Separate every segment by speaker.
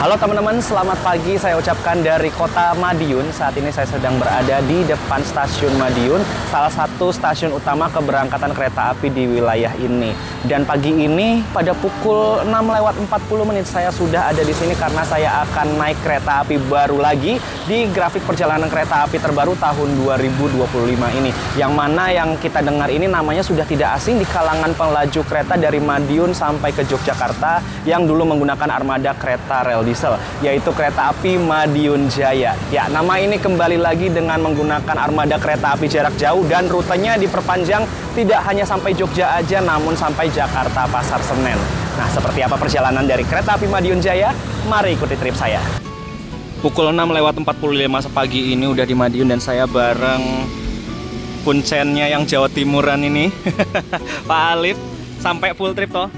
Speaker 1: Halo teman-teman, selamat pagi. Saya ucapkan dari kota Madiun. Saat ini saya sedang berada di depan stasiun Madiun, salah satu stasiun utama keberangkatan kereta api di wilayah ini. Dan pagi ini pada pukul 6:40 saya sudah ada di sini karena saya akan naik kereta api baru lagi di grafik perjalanan kereta api terbaru tahun 2025 ini. Yang mana yang kita dengar ini namanya sudah tidak asing di kalangan pelaju kereta dari Madiun sampai ke Yogyakarta yang dulu menggunakan armada kereta rel diesel, yaitu kereta api Madiun Jaya. Ya, nama ini kembali lagi dengan menggunakan armada kereta api jarak jauh dan rutenya diperpanjang tidak hanya sampai Jogja aja, namun sampai Jakarta Pasar Senen. Nah, seperti apa perjalanan dari kereta api Madiun Jaya? Mari ikuti trip saya. Pukul 6:45 pagi ini udah di Madiun dan saya bareng kuncennya yang Jawa Timuran ini, Pak Alif. Sampai full trip toh?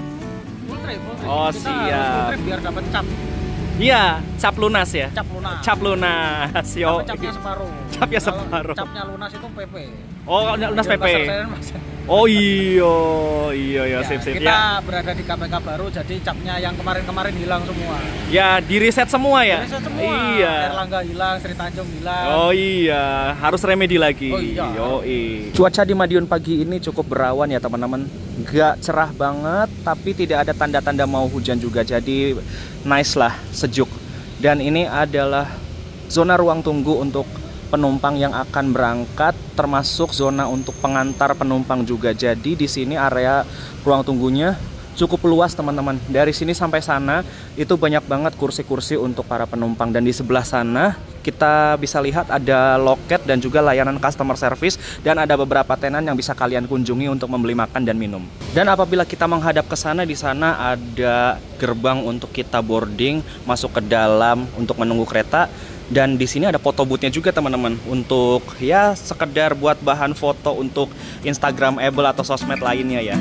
Speaker 2: Full trip.
Speaker 1: Oh,
Speaker 2: kita
Speaker 1: siap.
Speaker 2: harus full trip biar dapat cap.
Speaker 1: Iya, cap lunas ya?
Speaker 2: Cap lunas.
Speaker 1: Cap lunas, yo.
Speaker 2: Capnya separuh.
Speaker 1: Capnya
Speaker 2: Kalau
Speaker 1: separuh.
Speaker 2: capnya lunas itu PP.
Speaker 1: Oh, lunas
Speaker 2: Biar
Speaker 1: PP.
Speaker 2: Pasar Senen, Mas.
Speaker 1: Oh iya,
Speaker 2: Ya,
Speaker 1: sip.
Speaker 2: kita
Speaker 1: Ya.
Speaker 2: berada di KPK baru, jadi capnya yang kemarin-kemarin hilang semua.
Speaker 1: Ya, di reset semua ya?
Speaker 2: Jadi semua.
Speaker 1: Iya.
Speaker 2: Erlangga hilang, Sri Tanjung hilang.
Speaker 1: Oh iya, harus remedi lagi.
Speaker 2: Oh iya.
Speaker 1: Yoi. Cuaca di Madiun pagi ini cukup berawan ya teman-teman. Gak cerah banget, tapi tidak ada tanda-tanda mau hujan juga. Jadi nice lah, sejuk. Dan ini adalah zona ruang tunggu untuk penumpang yang akan berangkat, termasuk zona untuk pengantar penumpang juga. Jadi di sini area ruang tunggunya cukup luas teman-teman. Dari sini sampai sana itu banyak banget kursi-kursi untuk para penumpang. Dan di sebelah sana kita bisa lihat ada loket dan juga layanan customer service. Dan ada beberapa tenan yang bisa kalian kunjungi untuk membeli makan dan minum. Dan apabila kita menghadap ke sana, di sana ada gerbang untuk kita boarding, masuk ke dalam untuk menunggu kereta. Dan di sini ada foto booth-nya juga teman-teman, untuk ya sekedar buat bahan foto untuk Instagramable atau sosmed lainnya ya.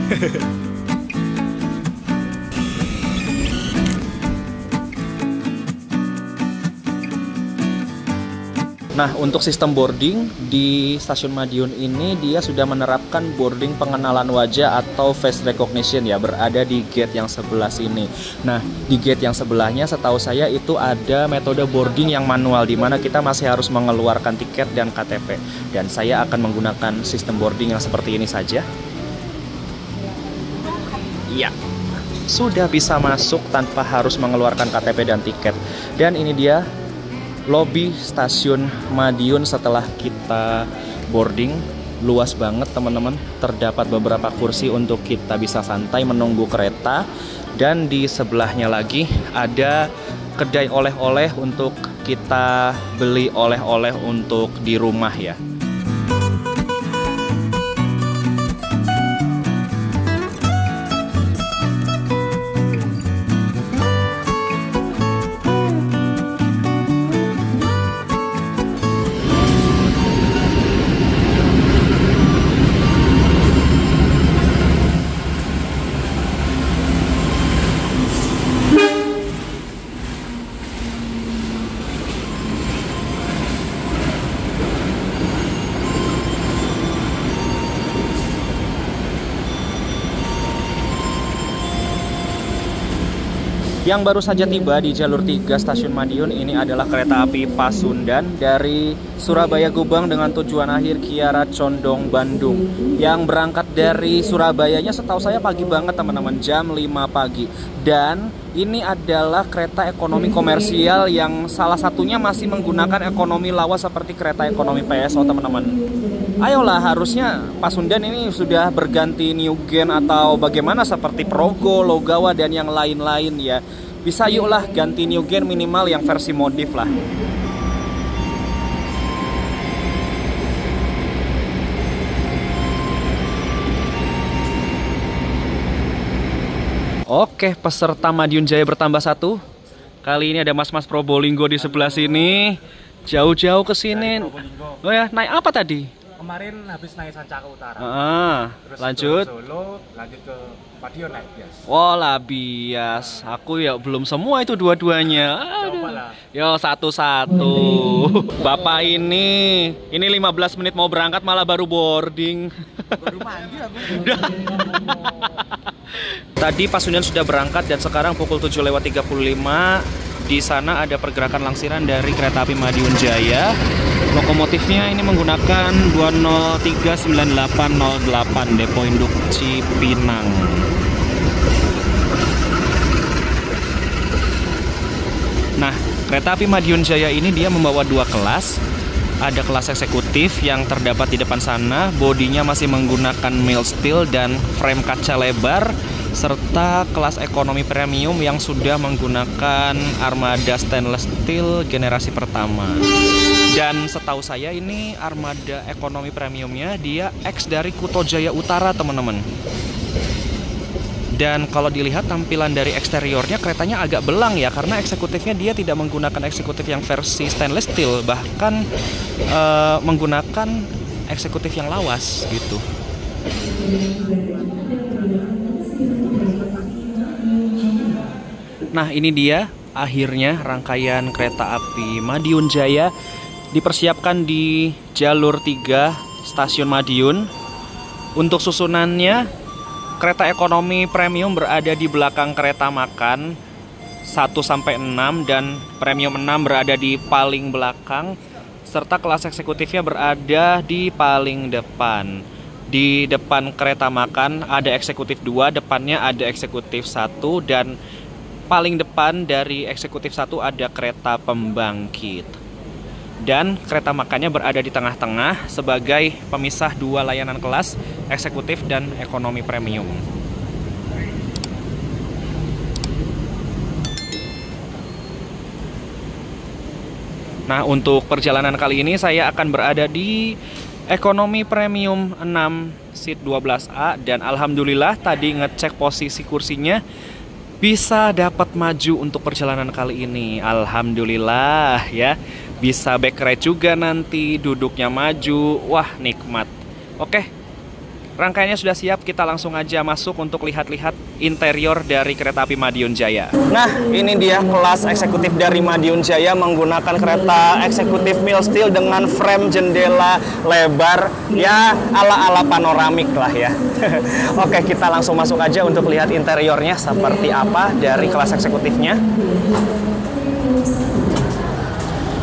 Speaker 1: Nah, untuk sistem boarding di stasiun Madiun ini dia sudah menerapkan boarding pengenalan wajah atau face recognition ya, berada di gate yang sebelah sini. Nah, di gate yang sebelahnya setahu saya itu ada metode boarding yang manual, di mana kita masih harus mengeluarkan tiket dan KTP. Dan saya akan menggunakan sistem boarding yang seperti ini saja. Iya, sudah bisa masuk tanpa harus mengeluarkan KTP dan tiket. Dan ini dia lobi stasiun Madiun setelah kita boarding. Luas banget teman-teman, terdapat beberapa kursi untuk kita bisa santai menunggu kereta. Dan di sebelahnya lagi ada kedai oleh-oleh untuk kita beli oleh-oleh untuk di rumah ya. Yang baru saja tiba di jalur 3 stasiun Madiun ini adalah kereta api Pasundan dari Surabaya Gubeng dengan tujuan akhir Kiara Condong Bandung. Yang berangkat dari Surabayanya setahu saya pagi banget teman-teman, jam 5 pagi. Dan ini adalah kereta ekonomi komersial yang salah satunya masih menggunakan ekonomi lawas seperti kereta ekonomi PSO teman-teman. Ayolah, harusnya Pasundan ini sudah berganti new gen atau bagaimana seperti Progo, Logawa dan yang lain-lain ya. Bisa yuklah ganti new gen minimal yang versi modif lah. Oke, peserta Madiun Jaya bertambah 1. Kali ini ada mas-mas Probolinggo di sebelah sini. Jauh-jauh ke sini. Oh ya, naik apa tadi?
Speaker 2: Kemarin habis naik Sancaka Utara.
Speaker 1: Terus lanjut
Speaker 2: ke Solo, lanjut ke Madiun naik bias.
Speaker 1: Oh lah bias. Aku ya belum semua itu dua-duanya.
Speaker 2: Cobalah.
Speaker 1: Yo satu-satu. Bapak ini 15 menit mau berangkat malah baru boarding.
Speaker 2: Baru mandi aku.
Speaker 1: Tadi Pasundan sudah berangkat dan sekarang pukul 7:35. Di sana ada pergerakan langsiran dari kereta api Madiun Jaya. Lokomotifnya ini menggunakan 2039808 Depo Induk Cipinang. Nah, kereta api Madiun Jaya ini dia membawa dua kelas. Ada kelas eksekutif yang terdapat di depan sana, bodinya masih menggunakan mild steel dan frame kaca lebar, serta kelas ekonomi premium yang sudah menggunakan armada stainless steel generasi pertama. Dan setahu saya ini armada ekonomi premiumnya dia X dari Kuto Jaya Utara, teman-teman. Dan kalau dilihat tampilan dari eksteriornya, keretanya agak belang ya, karena eksekutifnya dia tidak menggunakan eksekutif yang versi stainless steel, bahkan menggunakan eksekutif yang lawas gitu. Nah, ini dia akhirnya rangkaian kereta api Madiun Jaya dipersiapkan di jalur 3 stasiun Madiun. Untuk susunannya, kereta ekonomi premium berada di belakang kereta makan 1-6 dan premium 6 berada di paling belakang, serta kelas eksekutifnya berada di paling depan. Di depan kereta makan ada eksekutif 2, depannya ada eksekutif 1, dan paling depan dari eksekutif 1 ada kereta pembangkit. Dan kereta makannya berada di tengah-tengah sebagai pemisah dua layanan kelas, eksekutif dan ekonomi premium. Nah, untuk perjalanan kali ini saya akan berada di ekonomi premium 6 seat 12A, dan alhamdulillah tadi ngecek posisi kursinya bisa dapat maju untuk perjalanan kali ini. Alhamdulillah ya. Bisa backride juga nanti, duduknya maju. Wah, nikmat. Oke, rangkaiannya sudah siap. Kita langsung aja masuk untuk lihat-lihat interior dari kereta api Madiun Jaya. Nah, ini dia kelas eksekutif dari Madiun Jaya menggunakan kereta eksekutif mild steel dengan frame jendela lebar. Ya, ala-ala panoramik lah ya. Oke, kita langsung masuk aja untuk lihat interiornya seperti apa dari kelas eksekutifnya.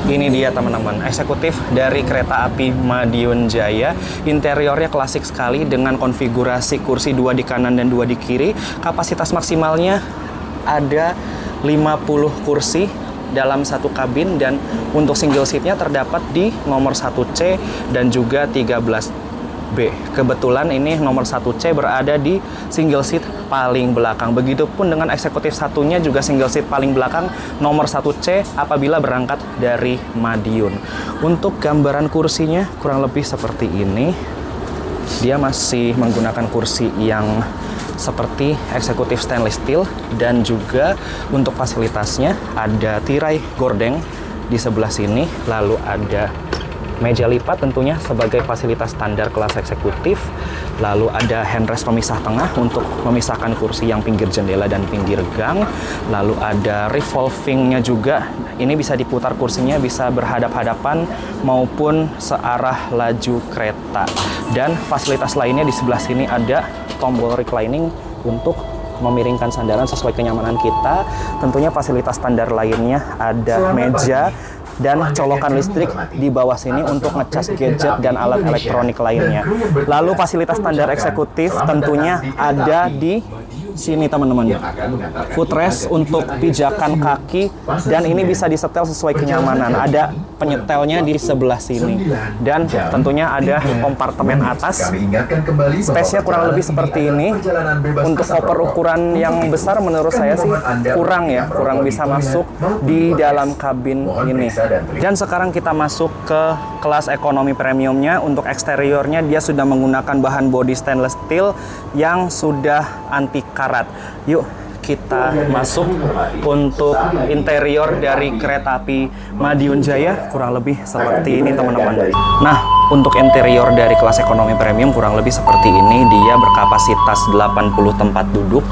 Speaker 1: Ini dia teman-teman, eksekutif dari kereta api Madiun Jaya. Interiornya klasik sekali dengan konfigurasi kursi 2 di kanan dan 2 di kiri. Kapasitas maksimalnya ada 50 kursi dalam satu kabin, dan untuk single seatnya terdapat di nomor 1C dan juga 13B. Kebetulan ini nomor 1C berada di single seat paling belakang. Begitupun dengan eksekutif satunya juga single seat paling belakang nomor 1C apabila berangkat dari Madiun. Untuk gambaran kursinya kurang lebih seperti ini. Dia masih menggunakan kursi yang seperti eksekutif stainless steel, dan juga untuk fasilitasnya ada tirai gordeng di sebelah sini, lalu ada meja lipat tentunya sebagai fasilitas standar kelas eksekutif. Lalu ada handrest pemisah tengah untuk memisahkan kursi yang pinggir jendela dan pinggir gang. Lalu ada revolvingnya juga. Ini bisa diputar kursinya, bisa berhadap-hadapan maupun searah laju kereta. Dan fasilitas lainnya di sebelah sini ada tombol reclining untuk memiringkan sandaran sesuai kenyamanan kita. Tentunya fasilitas standar lainnya ada meja dan colokan listrik di bawah sini untuk ngecas gadget dan alat elektronik lainnya. Lalu fasilitas standar eksekutif tentunya ada di sini teman-teman, footrest untuk pijakan kaki, dan ini bisa disetel sesuai kenyamanan. Ada penyetelnya di sebelah sini, dan tentunya ada kompartemen atas. Space-nya kurang lebih seperti ini. Untuk koper ukuran yang besar menurut saya sih kurang ya, kurang bisa masuk di dalam kabin ini. Dan sekarang kita masuk ke kelas ekonomi premiumnya. Untuk eksteriornya dia sudah menggunakan bahan bodi stainless steel yang sudah anti karat. Yuk kita masuk untuk interior dari kereta api Madiun Jaya. Kurang lebih seperti ini teman-teman. Nah, untuk interior dari kelas ekonomi premium kurang lebih seperti ini. Dia berkapasitas 80 tempat duduk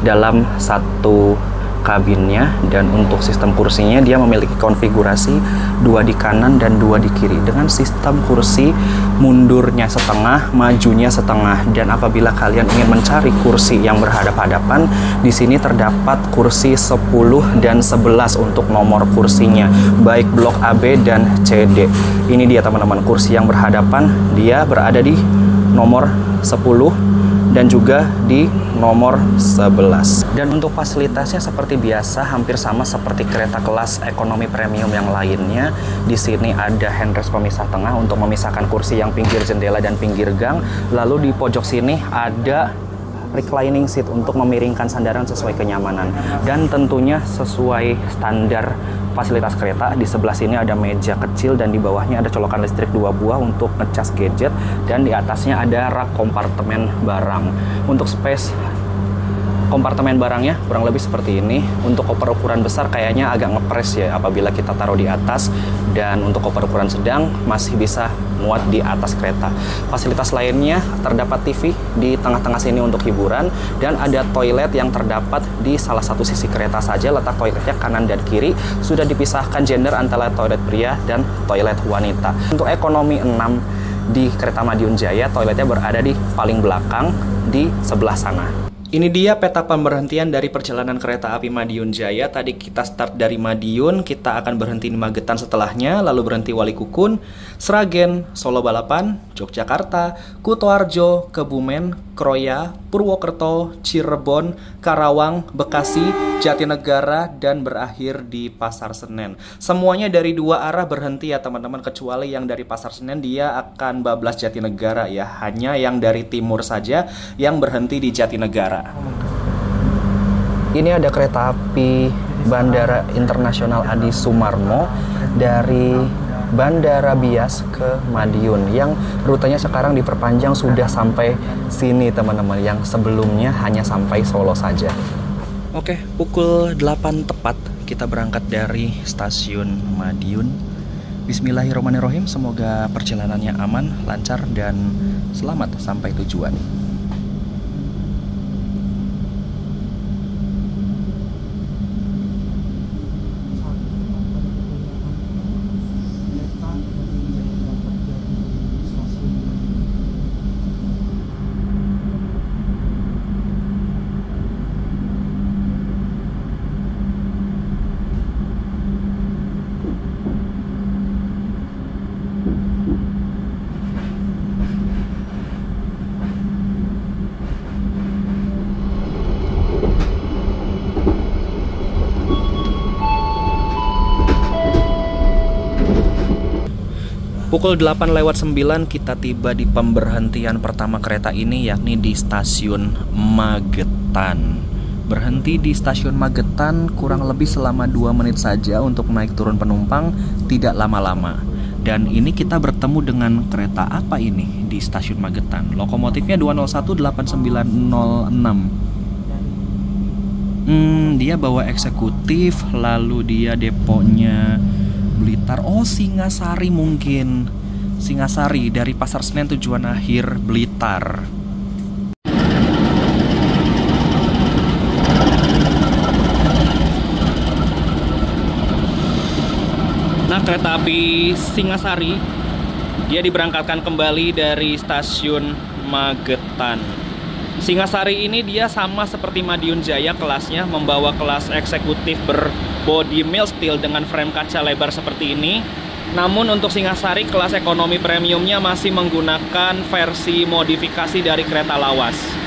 Speaker 1: dalam satu kabinnya, dan untuk sistem kursinya dia memiliki konfigurasi 2 di kanan dan 2 di kiri dengan sistem kursi mundurnya setengah, majunya setengah. Dan apabila kalian ingin mencari kursi yang berhadap-hadapan, di sini terdapat kursi 10 dan 11 untuk nomor kursinya, baik blok AB dan CD. Ini dia teman-teman, kursi yang berhadapan, dia berada di nomor 10 dan juga di nomor 11. Dan untuk fasilitasnya seperti biasa, hampir sama seperti kereta kelas ekonomi premium yang lainnya. Di sini ada handrest pemisah tengah untuk memisahkan kursi yang pinggir jendela dan pinggir gang. Lalu di pojok sini ada reclining seat untuk memiringkan sandaran sesuai kenyamanan. Dan tentunya sesuai standar fasilitas kereta, di sebelah sini ada meja kecil dan di bawahnya ada colokan listrik 2 buah untuk ngecas gadget, dan di atasnya ada rak kompartemen barang. Untuk space kompartemen barangnya kurang lebih seperti ini. Untuk koper ukuran besar kayaknya agak ngepres ya apabila kita taruh di atas, dan untuk koper ukuran sedang masih bisa muat di atas kereta. Fasilitas lainnya terdapat TV di tengah-tengah sini untuk hiburan, dan ada toilet yang terdapat di salah satu sisi kereta saja. Letak toiletnya kanan dan kiri, sudah dipisahkan gender antara toilet pria dan toilet wanita. Untuk ekonomi 6 di kereta Madiun Jaya, toiletnya berada di paling belakang di sebelah sana. Ini dia peta pemberhentian dari perjalanan kereta api Madiun Jaya. Tadi kita start dari Madiun, kita akan berhenti di Magetan setelahnya, lalu berhenti Walikukun, Sragen, Solo Balapan, Yogyakarta, Kutoarjo, Kebumen, Kroya, Purwokerto, Cirebon, Karawang, Bekasi, Jatinegara, dan berakhir di Pasar Senen. Semuanya dari 2 arah berhenti ya teman-teman, kecuali yang dari Pasar Senen dia akan bablas Jatinegara ya. Hanya yang dari timur saja yang berhenti di Jatinegara. Ini ada kereta api Bandara Internasional Adi Sumarmo dari Bandara Bias ke Madiun, yang rutenya sekarang diperpanjang sudah sampai sini teman-teman, yang sebelumnya hanya sampai Solo saja. Oke, pukul 8 tepat kita berangkat dari stasiun Madiun. Bismillahirrahmanirrahim, semoga perjalanannya aman, lancar, dan selamat sampai tujuan. Pukul 8:09 kita tiba di pemberhentian pertama kereta ini, yakni di stasiun Magetan. Berhenti di stasiun Magetan kurang lebih selama 2 menit saja untuk naik turun penumpang, tidak lama-lama. Dan ini kita bertemu dengan kereta apa ini di stasiun Magetan? Lokomotifnya 201-896. Dia bawa eksekutif, lalu dia deponya Blitar. Oh, Singasari mungkin. Singasari dari Pasar Senen tujuan akhir Blitar. Nah, kereta api Singasari dia diberangkatkan kembali dari stasiun Magetan. Singasari ini dia sama seperti Madiun Jaya kelasnya, membawa kelas eksekutif berbody mild steel dengan frame kaca lebar seperti ini. Namun untuk Singasari kelas ekonomi premiumnya masih menggunakan versi modifikasi dari kereta lawas.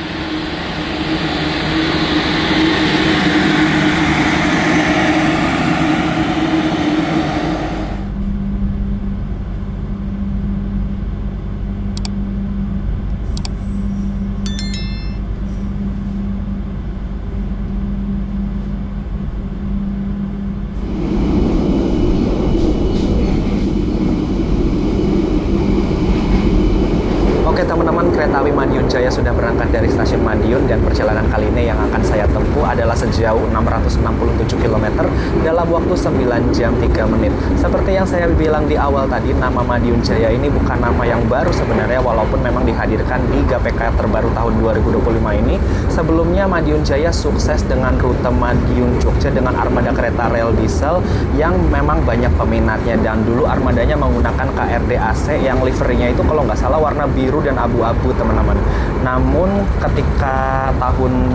Speaker 1: Jaya sudah berangkat dari stasiun Madiun dan perjalanan kali ini yang akan saya tempuh adalah sejauh 667 km dalam waktu 9 jam 3 menit. Seperti yang saya bilang di awal tadi, nama Madiun Jaya ini bukan nama yang baru sebenarnya, walaupun memang dihadirkan di GPK terbaru tahun 2025 ini. Sebelumnya Madiun Jaya sukses dengan rute Madiun Jogja dengan armada kereta rel diesel yang memang banyak peminatnya, dan dulu armadanya menggunakan KRD AC yang liverinya itu kalau nggak salah warna biru dan abu-abu, teman-teman. Namun ketika tahun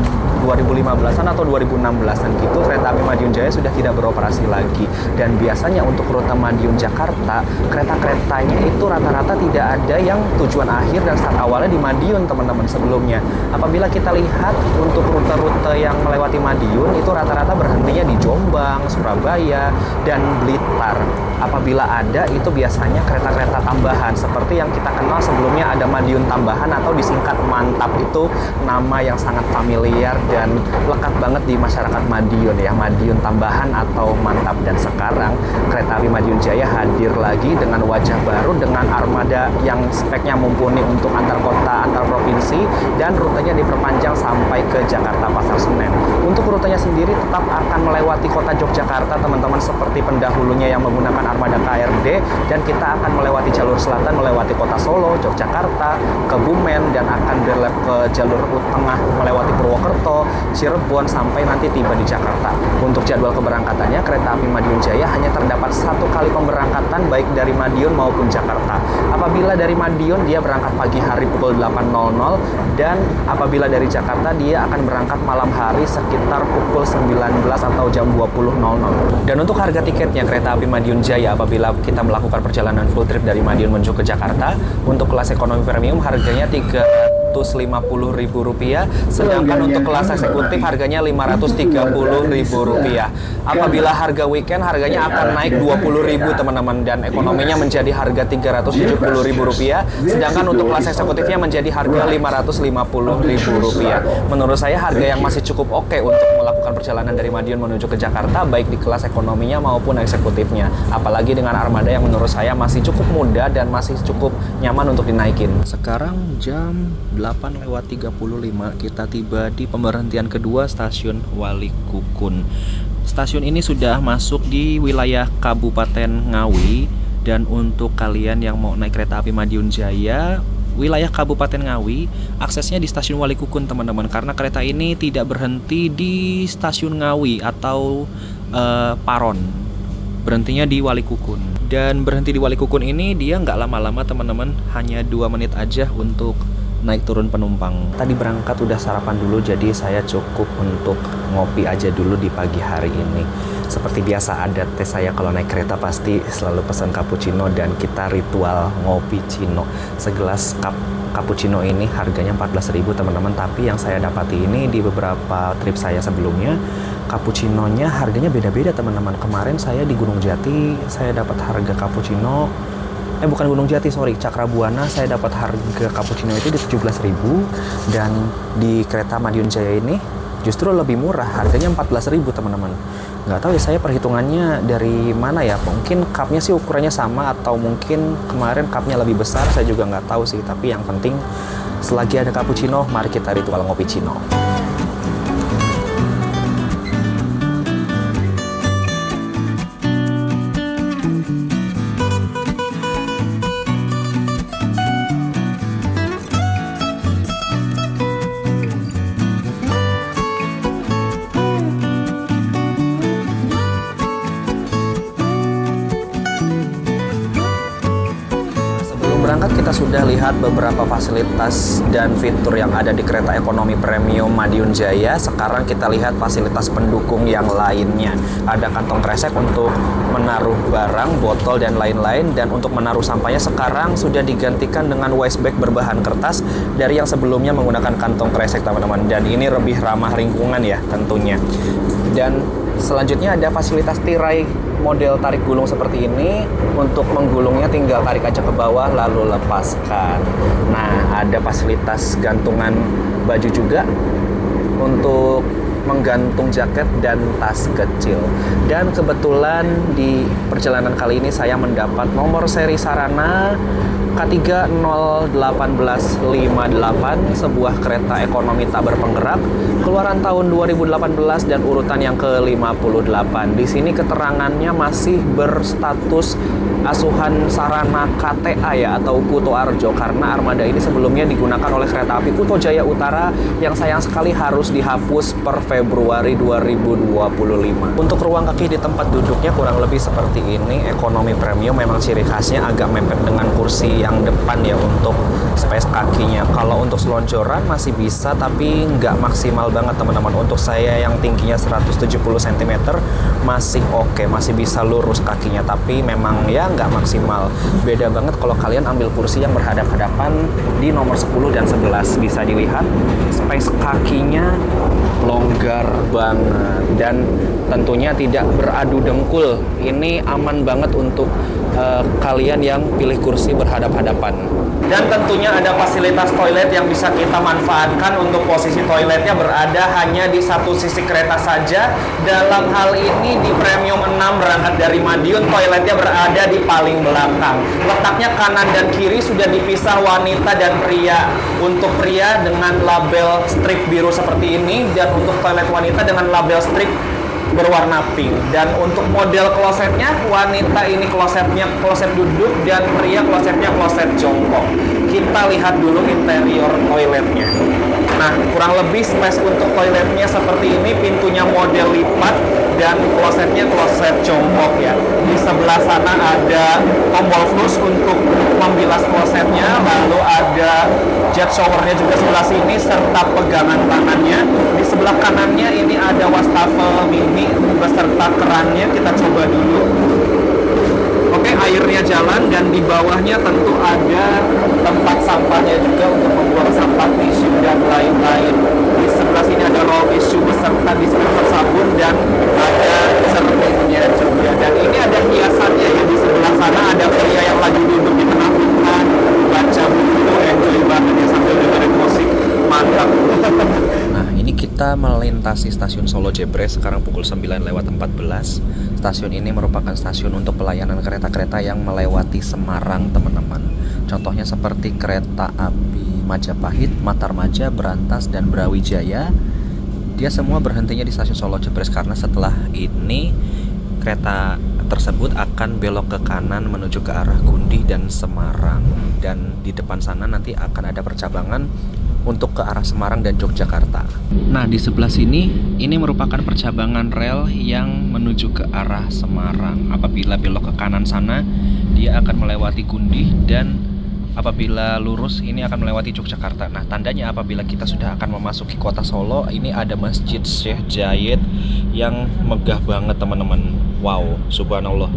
Speaker 1: 2015-an atau 2016-an gitu, kereta api Madiun Jaya sudah tidak beroperasi lagi. Dan biasanya untuk rute Madiun Jakarta, kereta-keretanya itu rata-rata tidak ada yang tujuan akhir dan start awalnya di Madiun, teman-teman, sebelumnya. Apabila kita lihat untuk rute-rute yang melewati Madiun, itu rata-rata berhentinya di Jombang, Surabaya, dan Blitar. Apabila ada, itu biasanya kereta-kereta tambahan, seperti yang kita kenal sebelumnya ada Madiun Tambahan atau disingkat Mantap. Itu nama yang sangat familiar dan lekat banget di masyarakat Madiun ya, Madiun Tambahan atau Mantap. Dan sekarang kereta api Madiun Jaya hadir lagi dengan wajah baru, dengan armada yang speknya mumpuni untuk antar kota, antar provinsi, dan rutenya diperpanjang sampai ke Jakarta Pasar Senen. Untuk rutenya sendiri tetap akan melewati kota Yogyakarta, teman-teman, seperti pendahulunya yang menggunakan armada KRD, dan kita akan melewati jalur selatan, melewati kota Solo, Yogyakarta, Kebumen, dan akan belok ke jalur tengah melewati Purwokerto, Cirebon, sampai nanti tiba di Jakarta. Untuk jadwal keberangkatannya, kereta api Madiun Jaya hanya terdapat satu kali pemberangkatan baik dari Madiun maupun Jakarta. Apabila dari Madiun, dia berangkat pagi hari pukul 8.00, dan apabila dari Jakarta, dia akan berangkat malam hari sekitar pukul 19 atau jam 20.00. Dan untuk harga tiketnya kereta api Madiun Jaya, apabila kita melakukan perjalanan full trip dari Madiun menuju ke Jakarta, untuk kelas ekonomi premium harganya Rp350.000, sedangkan untuk kelas eksekutif harganya Rp530.000. Apabila harga weekend harganya akan naik Rp20.000, teman-teman, dan ekonominya menjadi harga Rp370.000, sedangkan untuk kelas eksekutifnya menjadi harga Rp550.000. Menurut saya harga yang masih cukup oke untuk melakukan perjalanan dari Madiun menuju ke Jakarta, baik di kelas ekonominya maupun eksekutifnya. Apalagi dengan armada yang menurut saya masih cukup mudah dan masih cukup nyaman untuk dinaikin. Sekarang jam 8:35 kita tiba di pemberhentian kedua stasiun Walikukun. Stasiun ini sudah masuk di wilayah Kabupaten Ngawi, dan untuk kalian yang mau naik kereta api Madiun Jaya wilayah Kabupaten Ngawi, aksesnya di stasiun Walikukun, teman-teman, karena kereta ini tidak berhenti di stasiun Ngawi atau Paron, berhentinya di Walikukun. Dan berhenti di Walikukun ini dia nggak lama-lama, teman-teman, hanya 2 menit aja untuk naik turun penumpang. Tadi berangkat udah sarapan dulu, jadi saya cukup untuk ngopi aja dulu di pagi hari ini. Seperti biasa adat saya kalau naik kereta pasti selalu pesan cappuccino, dan kita ritual ngopi cino. Segelas cappuccino ini harganya 14.000, teman-teman, tapi yang saya dapati ini di beberapa trip saya sebelumnya, cappuccinonya harganya beda-beda, teman-teman. Kemarin saya di Gunung Jati, saya dapat harga cappuccino bukan Gunung Jati, sorry, Cakrabuana, saya dapat harga cappuccino itu di 17.000, dan di kereta Madiun Jaya ini justru lebih murah, harganya 14.000, teman-teman. Nggak tahu ya saya perhitungannya dari mana ya, mungkin cupnya sih ukurannya sama, atau mungkin kemarin cupnya lebih besar, saya juga nggak tahu sih. Tapi yang penting selagi ada cappuccino, mari kita ritual ngopi cino. Berangkat kita sudah lihat beberapa fasilitas dan fitur yang ada di kereta ekonomi premium Madiun Jaya. Sekarang kita lihat fasilitas pendukung yang lainnya. Ada kantong kresek untuk menaruh barang, botol, dan lain-lain. Dan untuk menaruh sampahnya sekarang sudah digantikan dengan waste bag berbahan kertas dari yang sebelumnya menggunakan kantong kresek, teman-teman. Dan ini lebih ramah lingkungan ya tentunya. Dan selanjutnya ada fasilitas tirai model tarik gulung seperti ini. Untuk menggulungnya tinggal tarik aja ke bawah lalu lepaskan. Nah, ada fasilitas gantungan baju juga. Untuk menggantung jaket dan tas kecil. Dan kebetulan di perjalanan kali ini saya mendapat nomor seri Sarana K3011858, sebuah kereta ekonomi tak berpenggerak, keluaran tahun 2018 dan urutan yang ke-58. Di sini keterangannya masih berstatus asuhan Sarana KTA ya, atau Kuto Arjo, karena armada ini sebelumnya digunakan oleh kereta api Kuto Jaya Utara yang sayang sekali harus dihapus per Februari 2025. Untuk ruang kaki di tempat duduknya kurang lebih seperti ini, ekonomi premium, memang ciri khasnya agak mepet dengan kursi yang depan ya untuk space kakinya. Kalau untuk selonjoran masih bisa, tapi nggak maksimal banget teman-teman. Untuk saya yang tingginya 170 cm masih oke, masih bisa lurus kakinya, tapi memang ya nggak maksimal. Beda banget kalau kalian ambil kursi yang berhadap-hadapan di nomor 10 dan 11. Bisa dilihat space kakinya longgar banget dan tentunya tidak beradu dengkul. Ini aman banget untuk kalian yang pilih kursi berhadap-hadapan. Dan tentunya ada fasilitas toilet yang bisa kita manfaatkan. Untuk posisi toiletnya berada hanya di satu sisi kereta saja. Dalam hal ini di Premium 6 berangkat dari Madiun, toiletnya berada di paling belakang. Letaknya kanan dan kiri sudah dipisah wanita dan pria. Untuk pria dengan label strip biru seperti ini, dan untuk toilet wanita dengan label strip berwarna pink. Dan untuk model klosetnya, wanita ini klosetnya kloset duduk dan pria klosetnya kloset jongkok. Kita lihat dulu interior toiletnya. Nah, kurang lebih space untuk toiletnya seperti ini, pintunya model lipat dan klosetnya kloset jongkok ya. Di sebelah sana ada tombol flush untuk membilas klosetnya, lalu ada jet showernya juga sebelah sini serta pegangan tangannya. Di sebelah kanannya ini ada wastafel mini beserta kerannya. Kita coba dulu. Oke, airnya jalan dan di bawahnya tentu ada tempat sampahnya juga untuk membuang sampah tisu dan lain-lain. Di sebelah sini ada roll tisu beserta dispenser sabun dan ada cerminnya juga. Dan ini ada hiasannya ya, di sebelah sana ada pria yang lagi duduk di tengah hutan baca buku, enjoy banget ya sambil dengerin musik, mantap. Nah, ini kita melintasi stasiun Solo Jebres sekarang pukul 9:14. Stasiun ini merupakan stasiun untuk pelayanan kereta-kereta yang melewati Semarang, teman-teman. Contohnya seperti kereta api Majapahit, Matarmaja, Berantas, dan Brawijaya. Dia semua berhentinya di stasiun Solo Jebres karena setelah ini kereta tersebut akan belok ke kanan menuju ke arah Gundih dan Semarang. Dan di depan sana nanti akan ada percabangan untuk ke arah Semarang dan Yogyakarta. Nah, di sebelah sini ini merupakan percabangan rel yang menuju ke arah Semarang. Apabila belok ke kanan sana, dia akan melewati Gundih, dan apabila lurus ini akan melewati Yogyakarta. Nah, tandanya apabila kita sudah akan memasuki kota Solo, ini ada Masjid Syekh Zayed yang megah banget, teman-teman. Wow, subhanallah.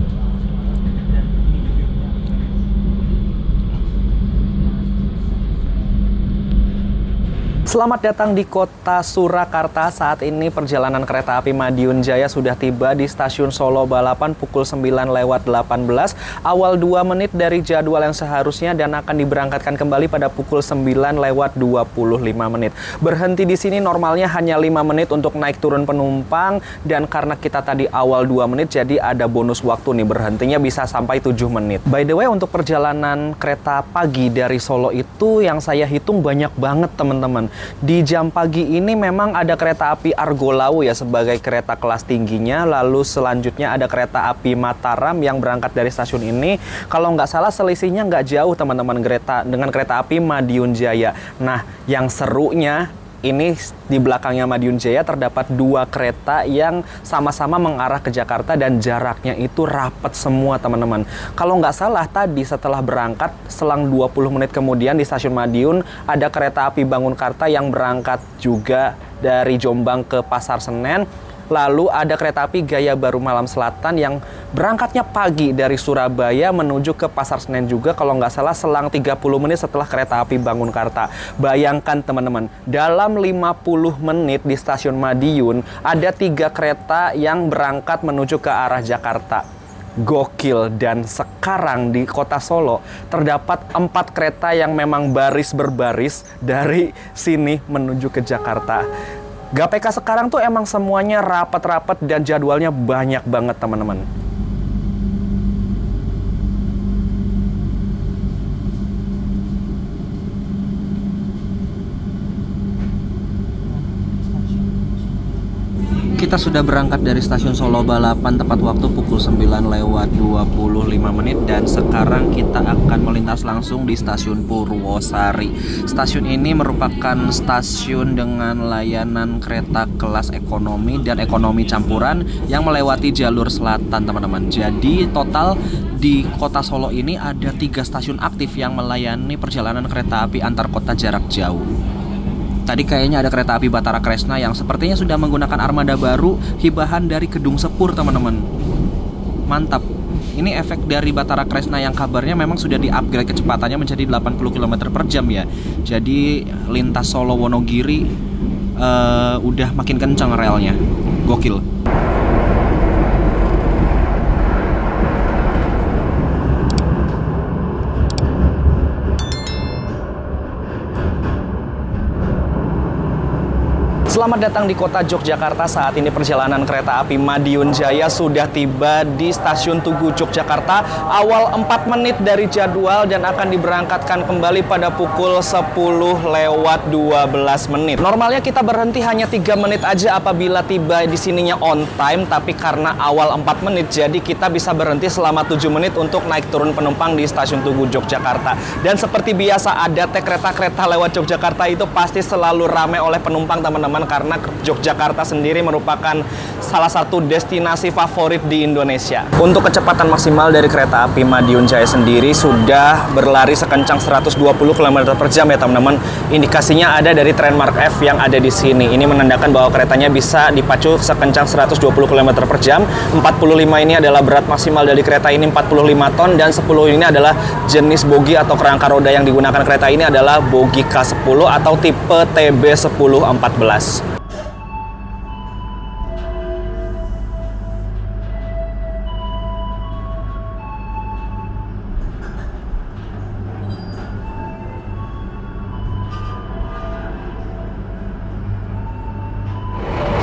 Speaker 1: Selamat datang di kota Surakarta. Saat ini perjalanan kereta api Madiun Jaya sudah tiba di stasiun Solo Balapan pukul 9:18, awal 2 menit dari jadwal yang seharusnya, dan akan diberangkatkan kembali pada pukul 9:25 menit. Berhenti di sini normalnya hanya 5 menit untuk naik turun penumpang, dan karena kita tadi awal 2 menit jadi ada bonus waktu nih, berhentinya bisa sampai 7 menit. By the way, untuk perjalanan kereta pagi dari Solo itu yang saya hitung banyak banget, teman-teman. Di jam pagi ini memang ada kereta api Argo Lawu ya sebagai kereta kelas tingginya. Lalu selanjutnya ada kereta api Mataram yang berangkat dari stasiun ini. Kalau nggak salah selisihnya nggak jauh, teman-teman, dengan kereta api Madiun Jaya. Nah, yang serunya ini di belakangnya Madiun Jaya terdapat 2 kereta yang sama-sama mengarah ke Jakarta dan jaraknya itu rapat semua, teman-teman. Kalau nggak salah tadi setelah berangkat selang 20 menit kemudian di stasiun Madiun ada kereta api Bangunkarta yang berangkat juga dari Jombang ke Pasar Senen. Lalu ada kereta api Gaya Baru Malam Selatan yang berangkatnya pagi dari Surabaya menuju ke Pasar Senen juga, kalau nggak salah selang 30 menit setelah kereta api Bangunkarta. Bayangkan, teman-teman, dalam 50 menit di stasiun Madiun ada 3 kereta yang berangkat menuju ke arah Jakarta. Gokil. Dan sekarang di kota Solo terdapat 4 kereta yang memang baris berbaris dari sini menuju ke Jakarta. GPK sekarang tuh emang semuanya rapat-rapat dan jadwalnya banyak banget teman-teman. Kita sudah berangkat dari stasiun Solo Balapan tepat waktu pukul 9:25 dan sekarang kita akan melintas langsung di stasiun Purwosari. Stasiun ini merupakan stasiun dengan layanan kereta kelas ekonomi dan ekonomi campuran yang melewati jalur selatan teman-teman. Jadi total di kota Solo ini ada 3 stasiun aktif yang melayani perjalanan kereta api antar kota jarak jauh. Tadi kayaknya ada kereta api Batara Kresna yang sepertinya sudah menggunakan armada baru hibahan dari Kedung Sepur teman-teman. Mantap. Ini efek dari Batara Kresna yang kabarnya memang sudah di-upgrade kecepatannya menjadi 80 km per jam ya. Jadi lintas Solo Wonogiri udah makin kencang relnya. Gokil. Selamat datang di kota Yogyakarta. Saat ini perjalanan kereta api Madiun Jaya sudah tiba di stasiun Tugu Yogyakarta awal 4 menit dari jadwal dan akan diberangkatkan kembali pada pukul 10:12. Normalnya kita berhenti hanya 3 menit aja apabila tiba di sininya on time, tapi karena awal 4 menit jadi kita bisa berhenti selama 7 menit untuk naik turun penumpang di stasiun Tugu Yogyakarta. Dan seperti biasa ada kereta-kereta lewat Yogyakarta itu pasti selalu ramai oleh penumpang teman-teman, karena Yogyakarta sendiri merupakan salah satu destinasi favorit di Indonesia. Untuk kecepatan maksimal dari kereta api Madiun Jaya sendiri sudah berlari sekencang 120 km per jam ya teman-teman. Indikasinya ada dari tren Mark F yang ada di sini. Ini menandakan bahwa keretanya bisa dipacu sekencang 120 km per jam. 45 ini adalah berat maksimal dari kereta ini, 45 ton, dan 10 ini adalah jenis bogi atau kerangka roda yang digunakan kereta ini adalah bogi K10 atau tipe TB1014.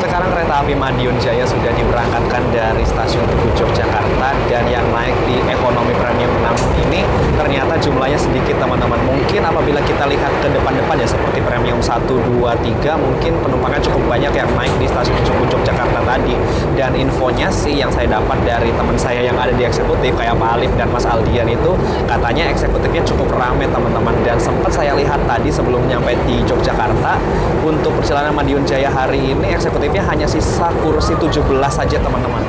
Speaker 1: Sekarang kereta api Madiun Jaya sudah diberangkatkan dari stasiun Tugu Yogyakarta, dan yang naik di ekonomi premium 6 ini ternyata jumlahnya sedikit teman-teman. Mungkin apabila kita lihat ke depan-depan ya seperti premium 1, 2, 3 mungkin penumpangnya cukup banyak yang naik di stasiun Tugu Yogyakarta tadi. Dan infonya sih yang saya dapat dari teman saya yang ada di eksekutif kayak Pak Alif dan Mas Aldian itu katanya eksekutifnya cukup ramai teman-teman. Dan sempat saya lihat tadi sebelum nyampe di Yogyakarta untuk perjalanan Madiun Jaya hari ini eksekutifnya hanya sisa kursi 17 saja teman-teman.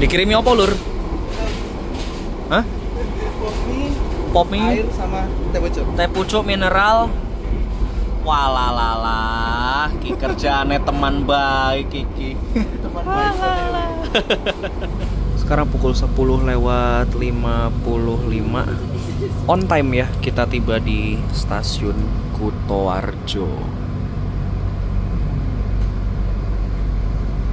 Speaker 1: Dikirimi apa lur? Hah? Pop mie,
Speaker 2: Air sama teh pucuk.
Speaker 1: teh pucuk mineral. Walalala, ki kerjaane teman baik Kiki.
Speaker 2: Teman baik.
Speaker 1: Sekarang pukul 10:55. On time ya, kita tiba di stasiun Kutoarjo.